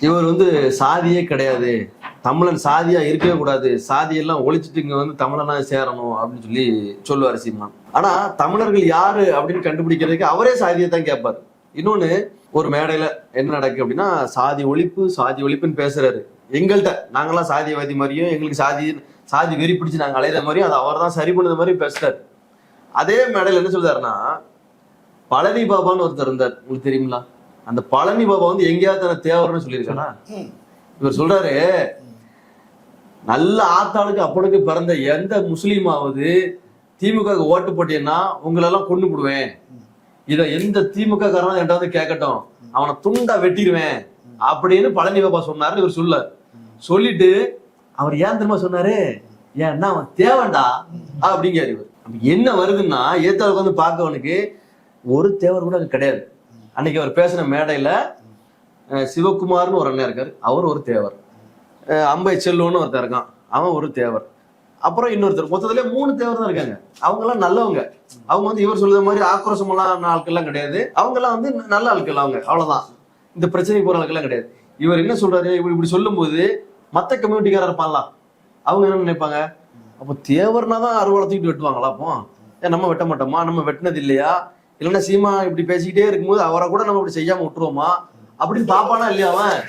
இவர் சாதியே கிடையாது, தமிழன் சாதியா இருக்கவே கூடாது, சாதியெல்லாம் ஒழிச்சிட்டு இங்க தமிழனா சேரணும் அப்படின்னு சொல்லுவாரு சீமான். ஆனா தமிழர்கள் யாரு அப்படின்னு கண்டுபிடிக்கிறதுக்கு அவரே சாதியை தான் கேட்பாரு. இன்னொன்னு, ஒரு மேடையில என்ன நடக்கு அப்படின்னா, சாதி ஒழிப்பு சாதி ஒழிப்புன்னு பேசுறாரு. எங்கள்கிட்ட நாங்கெல்லாம் சாதியவாதி மாதிரியும் எங்களுக்கு சாதி வெறி பிடிச்சு நாங்க அலையிற மாதிரியும் அதை அவர் தான் சரி பண்ணது மாதிரி பேசுறாரு. அதே மேடையில என்ன சொல்றாருன்னா, பழனி பாபான்னு ஒருத்தர் இருந்தார், உங்களுக்கு தெரியுங்களா? அந்த பழனி பாபா எங்கேயாவது தன்னை தேவர்னு சொல்லியிருக்கானா? இவர் சொல்றாரு, நல்ல ஆத்தாளுக்கு அப்பனுக்கு பிறந்த எந்த முஸ்லீமாவது திமுக ஓட்டு போட்டீங்கன்னா உங்களெல்லாம் கொண்டு போடுவேன், இத எந்த திமுக காரனும் என்கிட்ட கேட்கட்டும், அவனை துண்டா வெட்டிடுவேன் அப்படின்னு பழனி பாபா சொன்னாரு. இவர் சொல்லிட்டு அவர் ஏன் தெரியுமா சொன்னாரு, ஏன்னா அவன் தேவன்டா அப்படிங்கிறாரு. இவர் என்ன வருதுன்னா, ஏத்தாளுக்கு பார்க்கவனுக்கு ஒரு தேவர் கூட அங்க கிடையாது. அன்னைக்கு அவர் பேசின மேடையில சிவகுமார்னு ஒரு அண்ணன் இருக்காரு, அவர் ஒரு தேவர். அம்பை செல்வன்னு ஒருத்தர் இருக்கான், அவன் ஒரு தேவர். அப்புறம் இன்னொருத்தர், மொத்தத்திலே 3 தேவர் தான் இருக்காங்க. அவங்க எல்லாம் நல்லவங்க. அவங்க இவர் சொல்லுற மாதிரி ஆக்ரோஷமெல்லாம் ஆட்கள்லாம் கிடையாது. அவங்க எல்லாம் நல்ல ஆட்கள். அவங்க அவ்வளவுதான், இந்த பிரச்சனை போற ஆட்கள்லாம் கிடையாது. இவர் என்ன சொல்றாரு, இப்படி சொல்லும் போது மத்த கம்யூனிட்டிக்காரர் இருப்பாங்களாம், அவங்க என்ன நினைப்பாங்க, அப்போ தேவர்னா தான் அறுவலத்துக்கிட்டு வெட்டுவாங்களா? அப்போ நம்ம வெட்ட மாட்டோமா, நம்ம வெட்டினது இல்லையா, இல்லைன்னா சீமா இப்படி பேசிக்கிட்டே இருக்கும்போது அவரை கூட நம்ம இப்படி செய்யாம விட்டுருவோமா அப்படின்னு பாப்பானா இல்லையா அவன்?